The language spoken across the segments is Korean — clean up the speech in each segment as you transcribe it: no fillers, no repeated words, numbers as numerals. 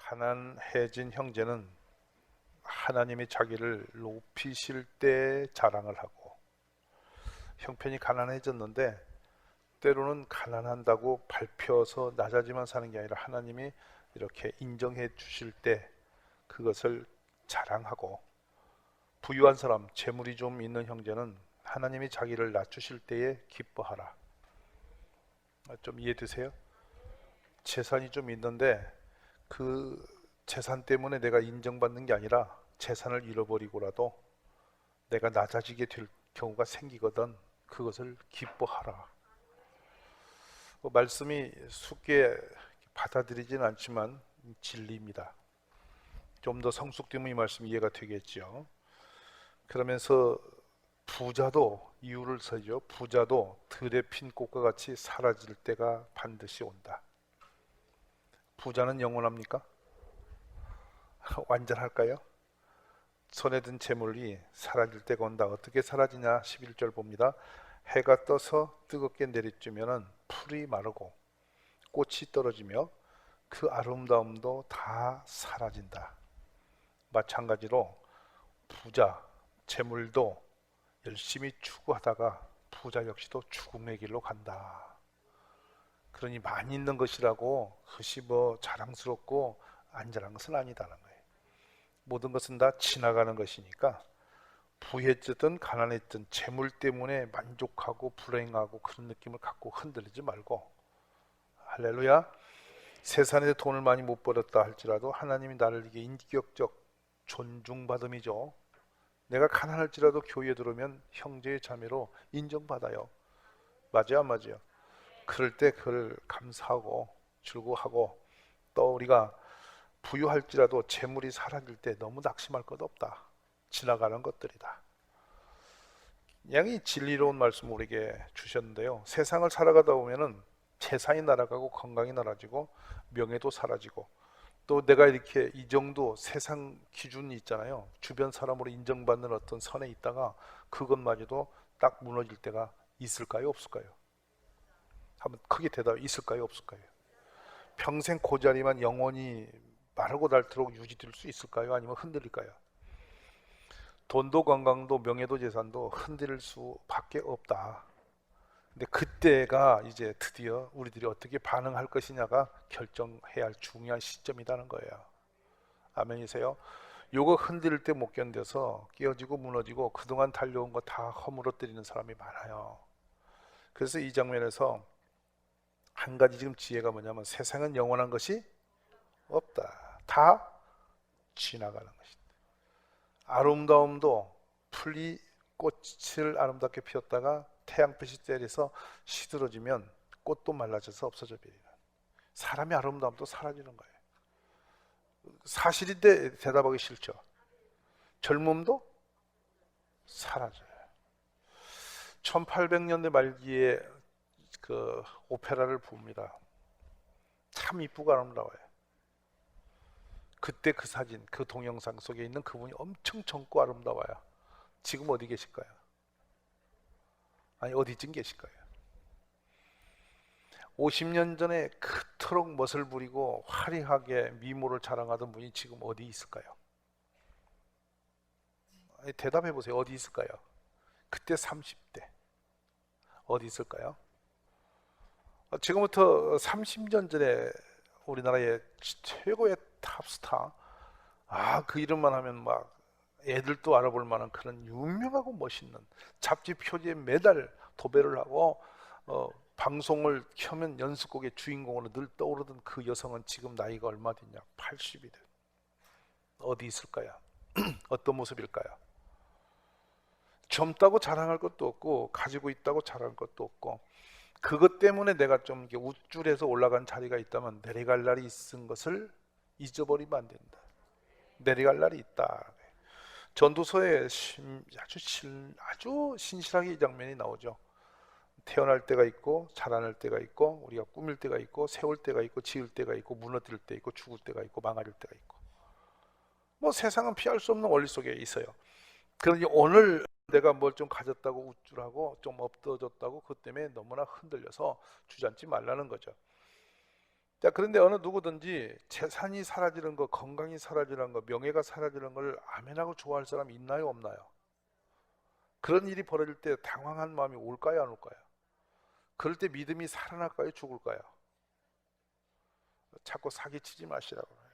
가난해진 형제는 하나님이 자기를 높이실 때 자랑을 하고, 형편이 가난해졌는데 때로는 가난한다고 밟혀서 낮아지만 사는 게 아니라 하나님이 이렇게 인정해 주실 때 그것을 자랑하고, 부유한 사람, 재물이 좀 있는 형제는 하나님이 자기를 낮추실 때에 기뻐하라. 좀 이해되세요? 재산이 좀 있는데 그 재산 때문에 내가 인정받는 게 아니라 재산을 잃어버리고라도 내가 낮아지게 될 경우가 생기거든. 그것을 기뻐하라. 말씀이 쉽게 받아들이진 않지만 진리입니다. 좀 더 성숙되면 이 말씀 이해가 되겠죠. 그러면서 부자도 이유를 서죠. 부자도 들에 핀 꽃과 같이 사라질 때가 반드시 온다. 부자는 영원합니까? 완전할까요? 손에 든 재물이 사라질 때가 온다. 어떻게 사라지냐? 11절 봅니다. 해가 떠서 뜨겁게 내리쬐면 풀이 마르고 꽃이 떨어지며 그 아름다움도 다 사라진다. 마찬가지로 부자, 재물도 열심히 추구하다가 부자 역시도 죽음의 길로 간다. 그러니 많이 있는 것이라고 그것이 뭐 자랑스럽고 안전한 것은 아니다는 거예요. 모든 것은 다 지나가는 것이니까 부했든 가난했든 재물 때문에 만족하고 불행하고 그런 느낌을 갖고 흔들리지 말고, 할렐루야. 세상에 돈을 많이 못 벌었다 할지라도 하나님이 나를 이게 인격적 존중받음이죠. 내가 가난할지라도 교회에 들어오면 형제의 자매로 인정받아요. 맞아요, 안 맞아요? 그럴 때 그걸 감사하고 즐거워하고, 또 우리가 부유할지라도 재물이 사라질 때 너무 낙심할 것 없다. 지나가는 것들이다. 양이 진리로운 말씀을 우리에게 주셨는데요. 세상을 살아가다 보면은 재산이 날아가고 건강이 날아지고 명예도 사라지고, 또 내가 이렇게 이 정도 세상 기준이 있잖아요. 주변 사람으로 인정받는 어떤 선에 있다가 그것마저도 딱 무너질 때가 있을까요, 없을까요? 한번 크게 대답해. 있을까요, 없을까요? 평생 그 자리만 영원히 마르고 닳도록 유지될 수 있을까요? 아니면 흔들릴까요? 돈도 건강도 명예도 재산도 흔들릴 수밖에 없다. 근데 그때가 이제 드디어 우리들이 어떻게 반응할 것이냐가 결정해야 할 중요한 시점이라는 거예요. 아멘이세요? 요거 흔들릴 때 못 견뎌서 깨어지고 무너지고 그동안 달려온 거 다 허물어뜨리는 사람이 많아요. 그래서 이 장면에서 한 가지 지금 지혜가 뭐냐면, 세상은 영원한 것이 없다. 다 지나가는 것이다. 아름다움도 풀이 꽃을 아름답게 피웠다가 태양빛이 때려서 시들어지면 꽃도 말라져서 없어져 버려요. 사람의 아름다움도 사라지는 거예요. 사실인데 대답하기 싫죠. 젊음도 사라져요. 1800년대 말기에 그 오페라를 봅니다. 참 이쁘고 아름다워요. 그때 그 사진, 그 동영상 속에 있는 그분이 엄청 젊고 아름다워요. 지금 어디 계실까요? 아니, 어디쯤 계실까요? 50년 전에 그토록 멋을 부리고 화려하게 미모를 자랑하던 분이 지금 어디 있을까요? 아니, 대답해 보세요. 어디 있을까요? 그때 30대 어디 있을까요? 지금부터 30년 전에 우리나라의 최고의 탑스타, 그 이름만 하면 막 애들도 알아볼 만한 그런 유명하고 멋있는, 잡지 표지에 매달 도배를 하고 방송을 켜면 연습곡의 주인공으로 늘 떠오르던 그 여성은 지금 나이가 얼마 됐냐? 80이 돼. 어디 있을까요? 어떤 모습일까요? 젊다고 자랑할 것도 없고 가지고 있다고 자랑할 것도 없고, 그것 때문에 내가 좀 이렇게 우쭐해서 올라간 자리가 있다면 내려갈 날이 있은 것을 잊어버리면 안 된다. 내려갈 날이 있다. 전도서에 아주 신실하게 이 장면이 나오죠. 태어날 때가 있고 자라날 때가 있고 우리가 꾸밀 때가 있고 세울 때가 있고 지을 때가 있고 무너질 때 있고 죽을 때가 있고 망할 때가 있고, 뭐 세상은 피할 수 없는 원리 속에 있어요. 그러니 오늘 내가 뭘 좀 가졌다고 우쭐하고 좀 없어졌다고 그것 때문에 너무나 흔들려서 주저앉지 말라는 거죠. 자, 그런데 어느 누구든지 재산이 사라지는 거, 건강이 사라지는 거, 명예가 사라지는 걸 아멘하고 좋아할 사람이 있나요, 없나요? 그런 일이 벌어질 때 당황한 마음이 올까요, 안 올까요? 그럴 때 믿음이 살아날까요, 죽을까요? 자꾸 사기치지 마시라고.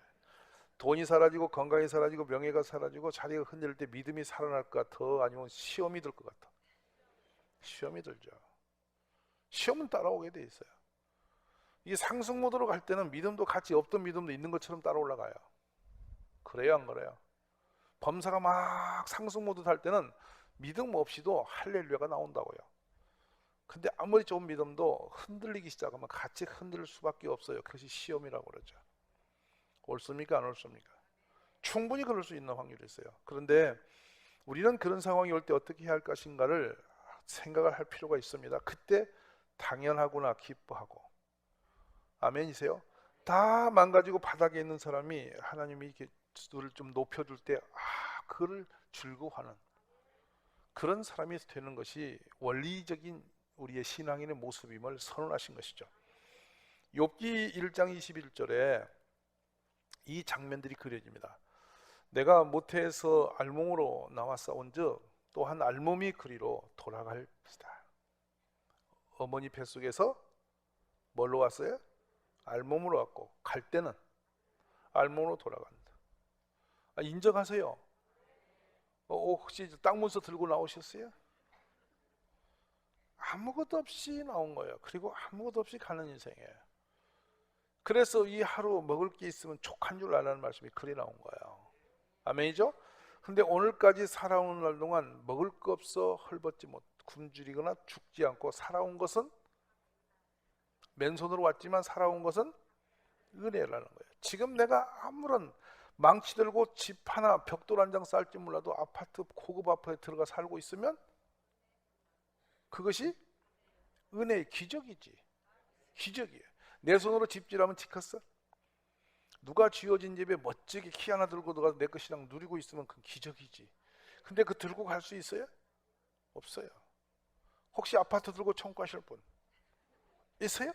돈이 사라지고 건강이 사라지고 명예가 사라지고 자리가 흔들릴 때 믿음이 살아날까 더 아니면 시험이 들 것 같아. 시험이 들죠. 시험은 따라오게 돼 있어요. 이게 상승 모드로 갈 때는 믿음도 같이 없던 믿음도 있는 것처럼 따라 올라가요. 그래요, 안 그래요? 범사가 막 상승 모드 탈 때는 믿음 없이도 할렐루야가 나온다고요. 근데 아무리 좋은 믿음도 흔들리기 시작하면 같이 흔들릴 수밖에 없어요. 그것이 시험이라고 그러죠. 옳습니까, 안 옳습니까? 충분히 그럴 수 있는 확률이 있어요. 그런데 우리는 그런 상황이 올 때 어떻게 해야 할 것인가를 생각을 할 필요가 있습니다. 그때 당연하구나 기뻐하고. 아멘이세요? 다 망가지고 바닥에 있는 사람이 하나님이 이렇게 눈을 좀 높여줄 때 그를 즐거워하는 그런 사람이 되는 것이 원리적인 우리의 신앙인의 모습임을 선언하신 것이죠. 욥기 1장 21절에 이 장면들이 그려집니다. 내가 모태에서 알몸으로 나왔사온즉 또한 알몸이 그리로 돌아갈 것이다. 어머니 뱃속에서 뭘로 왔어요? 알몸으로 왔고 갈 때는 알몸으로 돌아간다. 인정하세요. 혹시 땅 문서 들고 나오셨어요? 아무것도 없이 나온 거예요. 그리고 아무것도 없이 가는 인생이에요. 그래서 이 하루 먹을 게 있으면 족한 줄 알라는 말씀이 그리 나온 거예요. 아멘이죠? 근데 오늘까지 살아오는 날 동안 먹을 거 없어 헐벗지 못 굶주리거나 죽지 않고 살아온 것은 맨손으로 왔지만 살아온 것은 은혜라는 거예요. 지금 내가 아무런 망치 들고 집 하나 벽돌 한 장 쌓을지 몰라도 아파트 고급 아파트에 들어가 살고 있으면 그것이 은혜의 기적이지. 기적이에요. 내 손으로 집질하면 지켰어? 누가 쥐어진 집에 멋지게 키 하나 들고 들어가서 내 것이랑 누리고 있으면 그건 기적이지. 근데 그 들고 갈 수 있어요? 없어요. 혹시 아파트 들고 청구하실 분 있어요?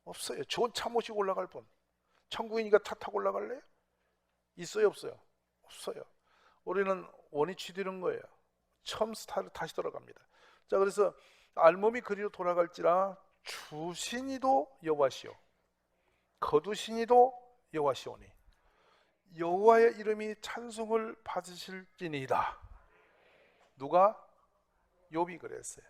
없어요. 좋은 차 모시고 올라갈 분, 천국이니까 차 타고 올라갈래요? 있어요, 없어요? 없어요. 우리는 원이 취되는 거예요. 처음 스타를 다시 돌아갑니다. 자, 그래서 알몸이 그리로 돌아갈지라 주신이도 여호와시오 거두신이도 여호와시오니 여호와의 이름이 찬송을 받으실지니이다. 누가? 욥이 그랬어요.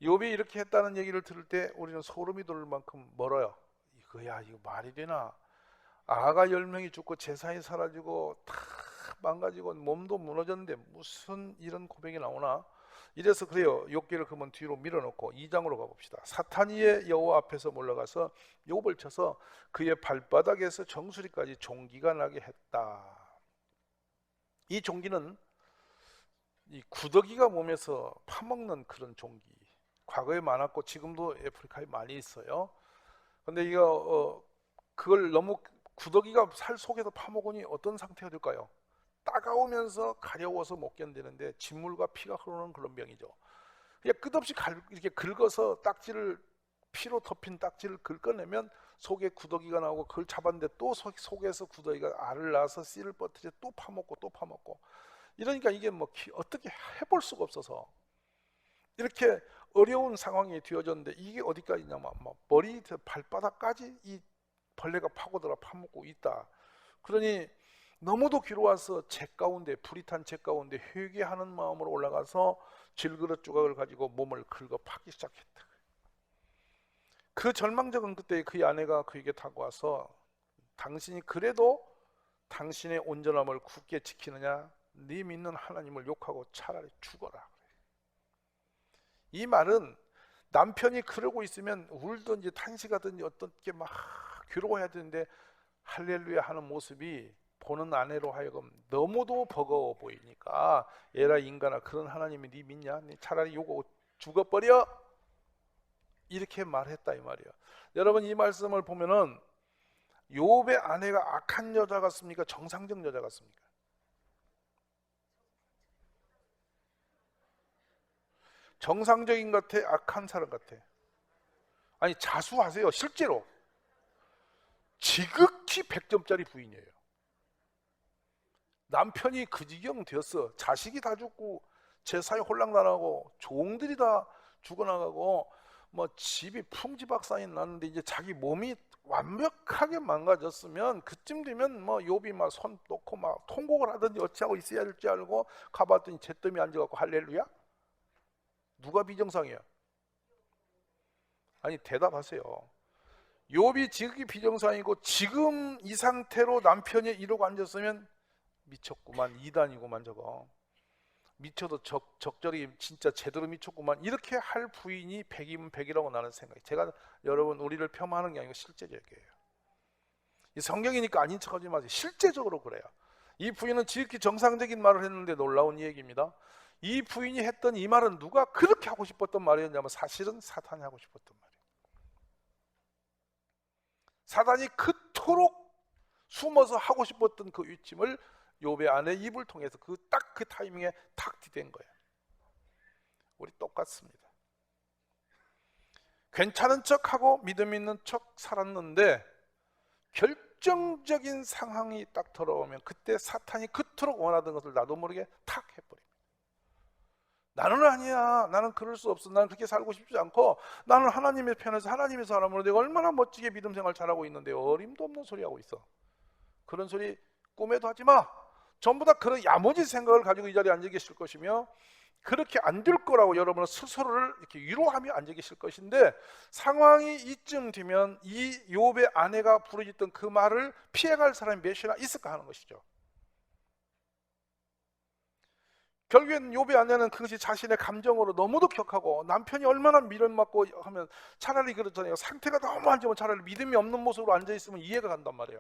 욥이 이렇게 했다는 얘기를 들을 때 우리는 소름이 돋을 만큼 멀어요. 이거 말이 되나? 아가 10명이 죽고 재산이 사라지고 다 망가지고 몸도 무너졌는데 무슨 이런 고백이 나오나? 이래서 그래요. 욥기를 그러면 뒤로 밀어놓고 2장으로 가봅시다. 사탄이의 여호와 앞에서 몰려가서 욥을 쳐서 그의 발바닥에서 정수리까지 종기가 나게 했다. 이 종기는 이 구더기가 몸에서 파먹는 그런 종기, 과거에 많았고 지금도 아프리카에 많이 있어요. 근데 이거 그걸 너무 구더기가 살 속에서 파먹으니 어떤 상태가 될까요? 따가우면서 가려워서 못 견디는데 진물과 피가 흐르는 그런 병이죠. 그냥 끝없이 이렇게 긁어서 딱지를 피로 덮인 딱지를 긁어내면 속에 구더기가 나오고 그걸 잡았는데 또 속에서 구더기가 알을 낳아서 씨를 뻗으려 또 파먹고 또 파먹고 이러니까 이게 뭐 어떻게 해볼 수가 없어서 이렇게 어려운 상황이 되어졌는데 이게 어디까지냐면 머리 발바닥까지 이 벌레가 파고들어 파먹고 있다. 그러니 너무도 괴로워서 재 가운데 불이 탄 재 가운데 회개하는 마음으로 올라가서 질그릇 조각을 가지고 몸을 긁어 파기 시작했다. 그 절망적인 그때 그의 아내가 그에게 다가와서 당신이 그래도 당신의 온전함을 굳게 지키느냐? 네 믿는 하나님을 욕하고 차라리 죽어라. 이 말은 남편이 그러고 있으면 울든지 탄식하든지 어떻게 막 괴로워해야 되는데 할렐루야 하는 모습이 보는 아내로 하여금 너무도 버거워 보이니까 에라 인간아 그런 하나님이 네 믿냐? 네 차라리 요거 죽어버려 이렇게 말했다 이 말이야. 여러분 이 말씀을 보면은 욥의 아내가 악한 여자 같습니까? 정상적 여자 같습니까? 정상적인 것 같아? 악한 사람 같아? 아니 자수하세요. 실제로 지극히 100점짜리 부인이에요. 남편이 그 지경 되었어. 자식이 다 죽고 재산이 홀랑당하고 종들이 다 죽어나가고 뭐 집이 풍지박산이 났는데 이제 자기 몸이 완벽하게 망가졌으면 그쯤 되면 뭐 욥이 막 손 놓고 막 통곡을 하든지 어찌하고 있어야 할지 알고 가봤더니 잿더미 앉아갖고 할렐루야? 누가 비정상이야? 아니 대답하세요. 욥이 지극히 비정상이고 지금 이 상태로 남편이 이러고 앉았으면 미쳤구만, 이단이구만, 저거 미쳐도 적절히 진짜 제대로 미쳤구만, 이렇게 할 부인이 100이면 100이라고 나는 생각해. 제가 여러분 우리를 폄하하는 게 아니고 실제적이에요. 이 성경이니까 아닌 척하지 마세요. 실제적으로 그래요. 이 부인은 지극히 정상적인 말을 했는데 놀라운 얘기입니다. 이 부인이 했던 이 말은 누가 그렇게 하고 싶었던 말이었냐면 사실은 사탄이 하고 싶었던 말이에요. 사단이 그토록 숨어서 하고 싶었던 그 위침을 욥의 아내 입을 통해서 딱 그 타이밍에 탁 디댄 거예요. 우리 똑같습니다. 괜찮은 척하고 믿음 있는 척 살았는데 결정적인 상황이 딱 돌아오면 그때 사탄이 그토록 원하던 것을 나도 모르게 탁 해버립니다. 나는 아니야, 나는 그럴 수 없어, 나는 그렇게 살고 싶지 않고 나는 하나님의 편에서 하나님의 사람으로 내가 얼마나 멋지게 믿음 생활 잘하고 있는데 어림도 없는 소리 하고 있어. 그런 소리 꿈에도 하지 마. 전부 다 그런 야무진 생각을 가지고 이 자리에 앉아 계실 것이며 그렇게 안 될 거라고 여러분은 스스로를 이렇게 위로하며 앉아 계실 것인데 상황이 이쯤 되면 이 욥의 아내가 부르짖던 그 말을 피해갈 사람이 몇이나 있을까 하는 것이죠. 결국엔 욥의 아내는 그것이 자신의 감정으로 너무도 격하고 남편이 얼마나 미련맞고 하면 차라리 그렇잖아요. 상태가 너무 안 좋으면 차라리 믿음이 없는 모습으로 앉아있으면 이해가 간단 말이에요.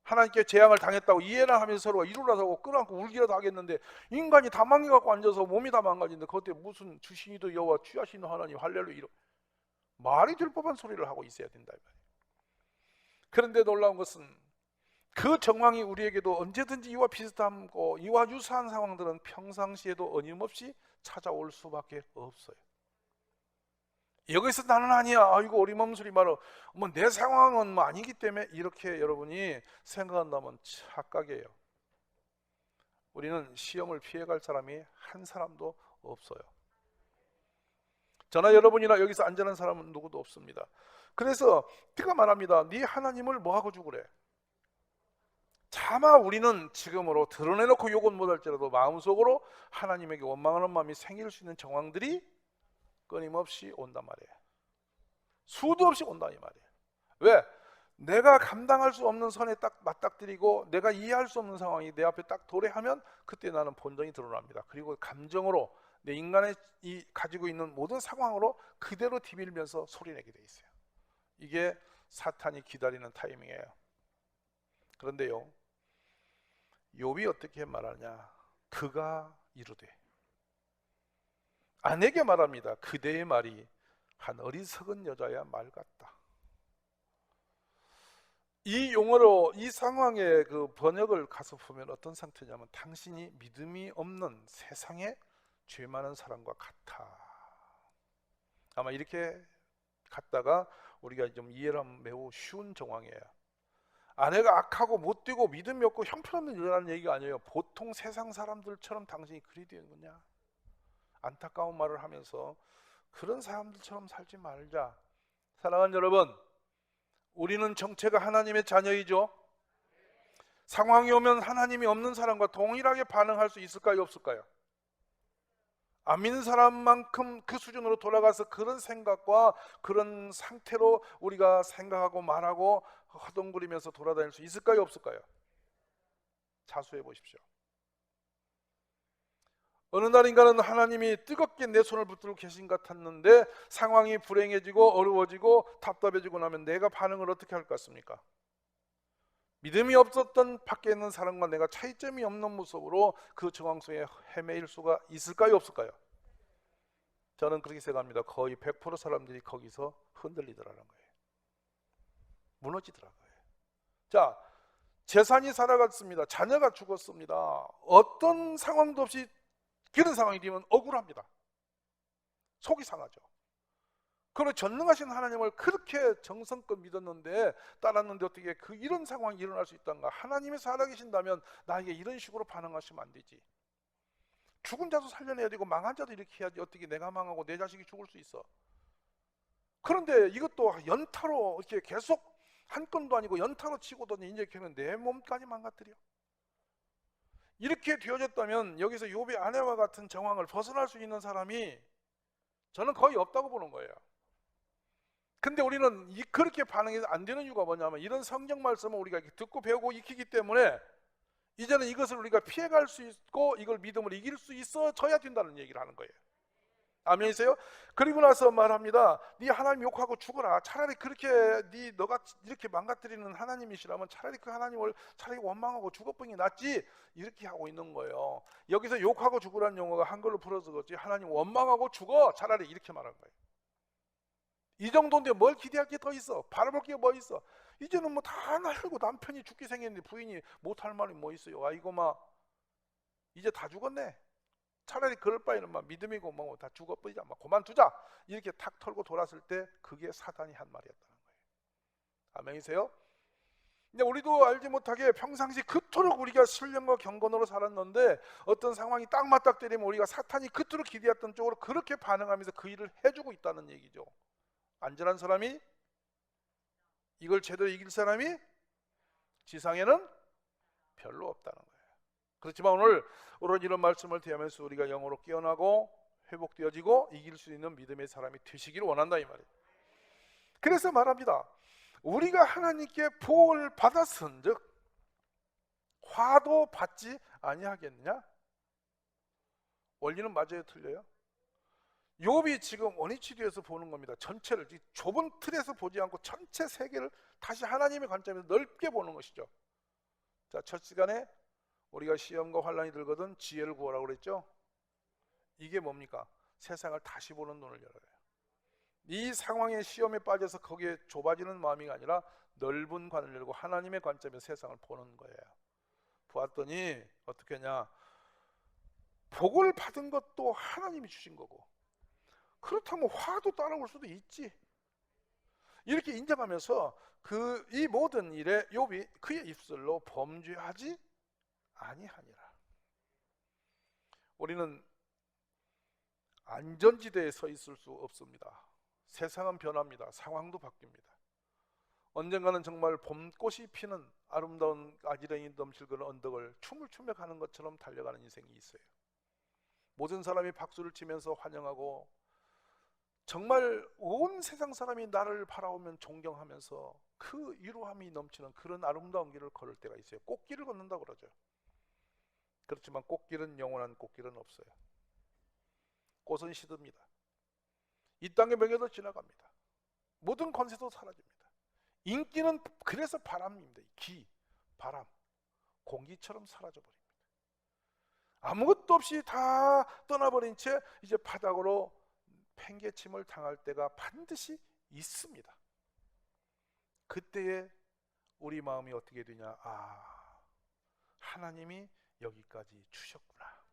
하나님께 재앙을 당했다고 이해를 하면서 서로가 이루라도 하고 끌어안고 울기라도 하겠는데 인간이 다 망해갖고 앉아서 몸이 다 망가진데 그때 무슨 주신이도 여호와 취하시는 하나님 할렐루야 이러 말이 될 법한 소리를 하고 있어야 된다. 그런데 놀라운 것은 그 정황이 우리에게도 언제든지 이와 비슷하고 이와 유사한 상황들은 평상시에도 어김없이 찾아올 수밖에 없어요. 여기서 나는 아니야, 아이고 어림없는 소리 말어, 뭐 내 상황은 뭐 아니기 때문에 이렇게 여러분이 생각한다면 착각이에요. 우리는 시험을 피해갈 사람이 한 사람도 없어요. 저나 여러분이나 여기서 안전한 사람은 누구도 없습니다. 그래서 그가 말합니다. 네 하나님을 뭐하고 죽으래? 차마 우리는 지금으로 드러내놓고 욕은 못할지라도 마음속으로 하나님에게 원망하는 마음이 생길 수 있는 정황들이 끊임없이 온단 말이에요. 수도 없이 온다 이 말이에요. 왜? 내가 감당할 수 없는 선에 딱 맞닥뜨리고 내가 이해할 수 없는 상황이 내 앞에 딱 도래하면 그때 나는 본성이 드러납니다. 그리고 감정으로 내 인간의 가지고 있는 모든 상황으로 그대로 디밀면서 소리내게 돼 있어요. 이게 사탄이 기다리는 타이밍이에요. 그런데요, 욥이 어떻게 말하냐? 그가 이르되, 아내에게 말합니다. 그대의 말이 한 어리석은 여자야 말 같다. 이 용어로 이 상황의 그 번역을 가서 보면 어떤 상태냐면 당신이 믿음이 없는 세상에 죄 많은 사람과 같아. 아마 이렇게 갖다가 우리가 좀 이해를 하면 매우 쉬운 정황이에요. 아내가 악하고 못되고 믿음이 없고 형편없는 여자라는 얘기가 아니에요. 보통 세상 사람들처럼 당신이 그리 되는 거냐? 안타까운 말을 하면서 그런 사람들처럼 살지 말자. 사랑하는 여러분, 우리는 정체가 하나님의 자녀이죠. 상황이 오면 하나님이 없는 사람과 동일하게 반응할 수 있을까요, 없을까요? 안 믿는 사람만큼 그 수준으로 돌아가서 그런 생각과 그런 상태로 우리가 생각하고 말하고 허둥거리면서 돌아다닐 수 있을까요, 없을까요? 자수해 보십시오. 어느 날인가는 하나님이 뜨겁게 내 손을 붙들고 계신 것 같았는데 상황이 불행해지고 어려워지고 답답해지고 나면 내가 반응을 어떻게 할 것 같습니까? 믿음이 없었던 밖에 있는 사람과 내가 차이점이 없는 모습으로 그 정황 속에 헤매일 수가 있을까요, 없을까요? 저는 그렇게 생각합니다. 거의 100% 사람들이 거기서 흔들리더라는 거예요. 무너지더라고요. 자, 재산이 살아갔습니다. 자녀가 죽었습니다. 어떤 상황도 없이 그런 상황이 되면 억울합니다. 속이 상하죠. 그리고 전능하신 하나님을 그렇게 정성껏 믿었는데 따랐는데 어떻게 이런 상황이 일어날 수 있단가? 하나님이 살아계신다면 나에게 이런 식으로 반응하시면 안 되지. 죽은 자도 살려내야 되고 망한 자도 이렇게 해야지. 어떻게 내가 망하고 내 자식이 죽을 수 있어? 그런데 이것도 연타로 이렇게 계속 한 건도 아니고 연타로 치고더니 이제 걔는 내 몸까지 망가뜨려. 이렇게 되어졌다면 여기서 욥의 아내와 같은 정황을 벗어날 수 있는 사람이 저는 거의 없다고 보는 거예요. 근데 우리는 그렇게 반응이 안 되는 이유가 뭐냐면 이런 성경 말씀을 우리가 듣고 배우고 익히기 때문에 이제는 이것을 우리가 피해갈 수 있고 이걸 믿음으로 이길 수 있어져야 된다는 얘기를 하는 거예요. 아멘이세요? 그리고 나서 말합니다. 네 하나님 욕하고 죽어라. 차라리 그렇게 너가 이렇게 망가뜨리는 하나님이시라면 차라리 그 하나님을 차라리 원망하고 죽어버리는 게 낫지. 이렇게 하고 있는 거예요. 여기서 욕하고 죽으라는 용어가 한글로 풀어서 그렇지 하나님 원망하고 죽어. 차라리 이렇게 말한 거예요. 이 정도인데 뭘 기대할 게 더 있어? 바라볼 게 뭐 있어? 이제는 뭐 다 날고 남편이 죽게 생겼는데 부인이 못할 말이 뭐 있어요? 아이고 막 이제 다 죽었네. 차라리 그럴 바에는 막 믿음이고 뭐 다 죽어버리자, 막 그만두자 이렇게 탁 털고 돌았을 때 그게 사단이 한 말이었다는 거예요. 아멘이세요? 근데 우리도 알지 못하게 평상시 그토록 우리가 신령과 경건으로 살았는데 어떤 상황이 딱 맞닥뜨리면 우리가 사탄이 그토록 기대했던 쪽으로 그렇게 반응하면서 그 일을 해주고 있다는 얘기죠. 안전한 사람이, 이걸 제대로 이길 사람이 지상에는 별로 없다는 거예요. 그렇지만 오늘 이런 말씀을 대하면서 우리가 영으로 깨어나고 회복되어지고 이길 수 있는 믿음의 사람이 되시기를 원한다 이 말이에요. 그래서 말합니다. 우리가 하나님께 복을 받았은즉 화도 받지 아니하겠느냐? 원리는 맞아요, 틀려요? 욥이 지금 원위치기에서 보는 겁니다. 전체를 좁은 틀에서 보지 않고 전체 세계를 다시 하나님의 관점에서 넓게 보는 것이죠. 자, 첫 시간에 우리가 시험과 환란이 들거든 지혜를 구하라고 그랬죠. 이게 뭡니까? 세상을 다시 보는 눈을 열어요. 이 상황의 시험에 빠져서 거기에 좁아지는 마음이 아니라 넓은 관을 열고 하나님의 관점에서 세상을 보는 거예요. 보았더니 어떻게 하냐? 복을 받은 것도 하나님이 주신 거고, 그렇다면 화도 따라올 수도 있지. 이렇게 인정하면서 이 모든 일에 욥이 그의 입술로 범죄하지 아니하니라. 우리는 안전지대에 서 있을 수 없습니다. 세상은 변합니다. 상황도 바뀝니다. 언젠가는 정말 봄꽃이 피는 아름다운 아지랑이 넘칠 그런 언덕을 춤을 추며 가는 것처럼 달려가는 인생이 있어요. 모든 사람이 박수를 치면서 환영하고 정말 온 세상 사람이 나를 바라보면 존경하면서 그 위로함이 넘치는 그런 아름다운 길을 걸을 때가 있어요. 꽃길을 걷는다고 그러죠. 그렇지만 꽃길은 영원한 꽃길은 없어요. 꽃은 시듭니다. 이 땅의 명예도 지나갑니다. 모든 권세도 사라집니다. 인기는 그래서 바람입니다. 기, 바람, 공기처럼 사라져버립니다. 아무것도 없이 다 떠나버린 채 이제 바닥으로 팽개침을 당할 때가 반드시 있습니다. 그때에 우리 마음이 어떻게 되냐? 하나님이 여기까지 주셨구나.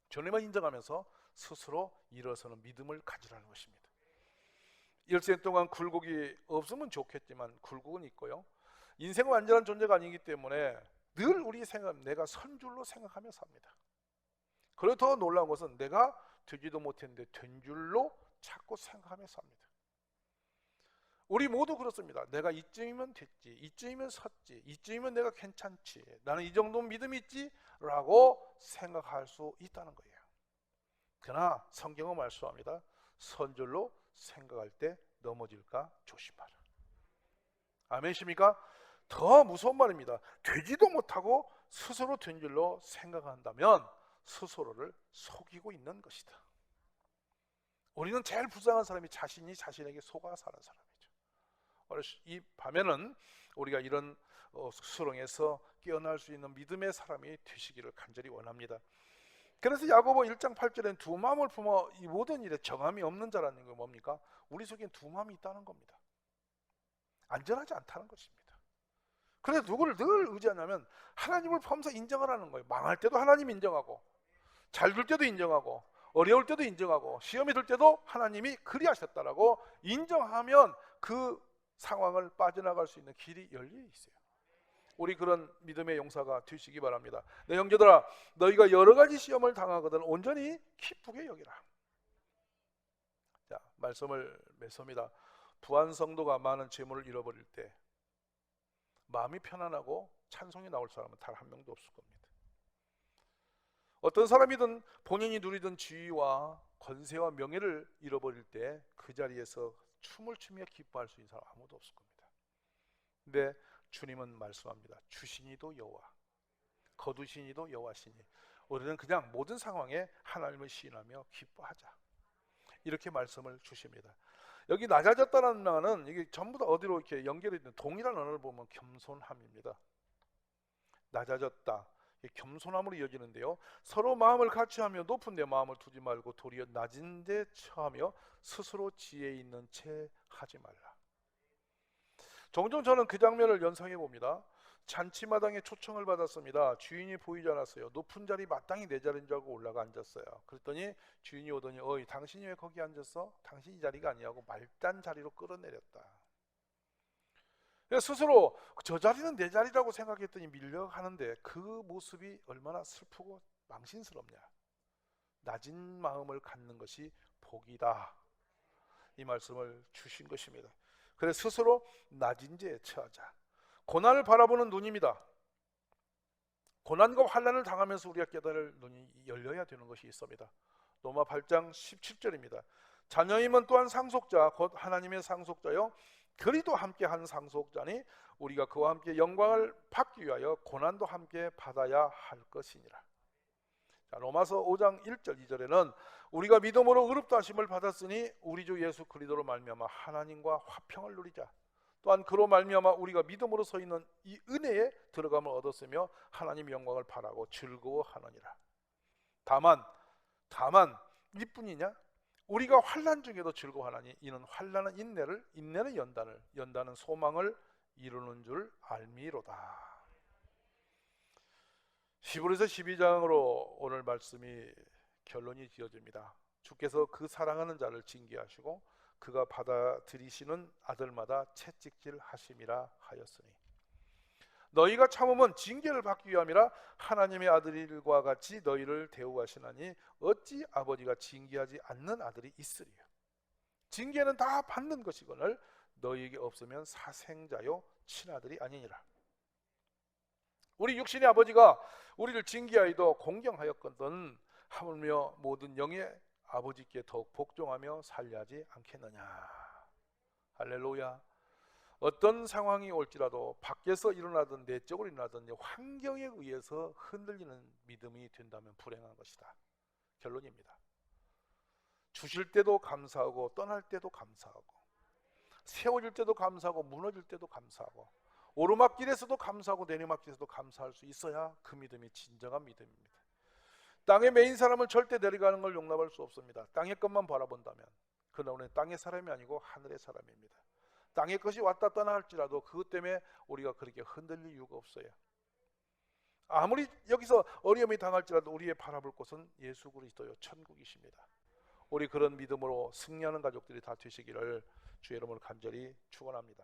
주님을 인정하면서 스스로 일어서는 믿음을 가지라는 것입니다. 일생 동안 굴곡이 없으면 좋겠지만 굴곡은 있고요. 인생은 완전한 존재가 아니기 때문에 늘 우리 내가 선 줄로 생각하며 삽니다. 그리고 더 놀라운 것은 내가 되지도 못했는데 된 줄로 자꾸 생각하며 삽니다. 우리 모두 그렇습니다. 내가 이쯤이면 됐지, 이쯤이면 섰지, 이쯤이면 내가 괜찮지, 나는 이 정도 믿음이 있지 라고 생각할 수 있다는 거예요. 그러나 성경은 말씀합니다. 선 줄로 생각할 때 넘어질까 조심하라. 아멘이십니까? 더 무서운 말입니다. 되지도 못하고 스스로 된 줄로 생각한다면 스스로를 속이고 있는 것이다. 우리는 제일 불쌍한 사람이 자신이 자신에게 속아 사는 사람이죠. 이 밤에는 우리가 이런 수렁에서 깨어날 수 있는 믿음의 사람이 되시기를 간절히 원합니다. 그래서 야고보 1장 8절에는 두 마음을 품어 이 모든 일에 정함이 없는 자라는 게 뭡니까? 우리 속에 두 마음이 있다는 겁니다. 안전하지 않다는 것입니다. 그래서 누구를 늘 의지하냐면 하나님을 포함해서 인정을 하는 거예요. 망할 때도 하나님 인정하고 잘 될 때도 인정하고 어려울 때도 인정하고 시험이 들 때도 하나님이 그리하셨다라고 인정하면 그 상황을 빠져나갈 수 있는 길이 열려 있어요. 우리 그런 믿음의 용사가 되시기 바랍니다. 내 형제들아, 너희가 여러 가지 시험을 당하거든 온전히 기쁘게 여기라. 자, 말씀을 맺습니다. 부한 성도가 많은 재물을 잃어버릴 때 마음이 편안하고 찬송이 나올 사람은 단 한 명도 없을 겁니다. 어떤 사람이든 본인이 누리던 지위와 권세와 명예를 잃어버릴 때 그 자리에서 춤을 추며 기뻐할 수 있는 사람 아무도 없을 겁니다. 근데 주님은 말씀합니다. 주시니도 여호와, 거두시니도 여호와시니 우리는 그냥 모든 상황에 하나님을 시인하며 기뻐하자, 이렇게 말씀을 주십니다. 여기 낮아졌다는 말은 이게 전부 다 어디로 이렇게 연결이 있는 동일한 언어를 보면 겸손함입니다. 낮아졌다, 겸손함으로 이어지는데요, 서로 마음을 같이하며 높은 데 마음을 두지 말고 도리어 낮은 데 처하며 스스로 지혜 있는 채 하지 말라. 종종 저는 그 장면을 연상해 봅니다. 잔치마당에 초청을 받았습니다. 주인이 보이지 않았어요. 높은 자리 마땅히 내 자리인 줄 알고 올라가 앉았어요. 그랬더니 주인이 오더니 어이 당신이 왜 거기 앉았어? 당신이 자리가 아니라고 말단 자리로 끌어내렸다. 스스로 저 자리는 내 자리라고 생각했더니 밀려가는데 그 모습이 얼마나 슬프고 망신스럽냐. 낮은 마음을 갖는 것이 복이다, 이 말씀을 주신 것입니다. 그래서 스스로 낮은 자에 처하자. 고난을 바라보는 눈입니다. 고난과 환난을 당하면서 우리가 깨달을 눈이 열려야 되는 것이 있습니다. 로마 8장 17절입니다. 자녀임은 또한 상속자 곧 하나님의 상속자요 그리도 함께 한 상속자니 우리가 그와 함께 영광을 받기 위하여 고난도 함께 받아야 할 것이니라. 자, 로마서 5장 1절 2절에는 우리가 믿음으로 의롭다 하심을 받았으니 우리 주 예수 그리스도로 말미암아 하나님과 화평을 누리자. 또한 그로 말미암아 우리가 믿음으로 서 있는 이 은혜에 들어감을 얻었으며 하나님의 영광을 바라고 즐거워하느니라. 다만 이뿐이냐? 우리가 환난 중에도 즐거워하나니 이는 환난은 인내를, 인내는 연단을, 연단은 소망을 이루는 줄 알미로다. 히브리서 12장으로 오늘 말씀이 결론이 지어집니다. 주께서 그 사랑하는 자를 징계하시고 그가 받아들이시는 아들마다 채찍질 하심이라 하였으니 너희가 참음은 징계를 받기 위함이라 하나님의 아들과 같이 너희를 대우하시나니 어찌 아버지가 징계하지 않는 아들이 있으리요. 징계는 다 받는 것이거늘 너희에게 없으면 사생자요 친아들이 아니니라. 우리 육신의 아버지가 우리를 징계하여도 공경하였거든 하물며 모든 영의 아버지께 더욱 복종하며 살려하지 않겠느냐. 할렐루야. 어떤 상황이 올지라도 밖에서 일어나든 내적으로 일어나든 환경에 의해서 흔들리는 믿음이 된다면 불행한 것이다. 결론입니다. 주실 때도 감사하고 떠날 때도 감사하고 세워질 때도 감사하고 무너질 때도 감사하고 오르막길에서도 감사하고 내리막길에서도 감사할 수 있어야 그 믿음이 진정한 믿음입니다. 땅에 매인 사람은 절대 내려가는 걸 용납할 수 없습니다. 땅의 것만 바라본다면 그는 우리는 땅의 사람이 아니고 하늘의 사람입니다. 땅의 것이 왔다 떠나 할지라도 그것 때문에 우리가 그렇게 흔들릴 이유가 없어요. 아무리 여기서 어려움이 당할지라도 우리의 바라볼 곳은 예수 그리스도요 천국이십니다. 우리 그런 믿음으로 승리하는 가족들이 다 되시기를 주의 이름으로 간절히 축원합니다.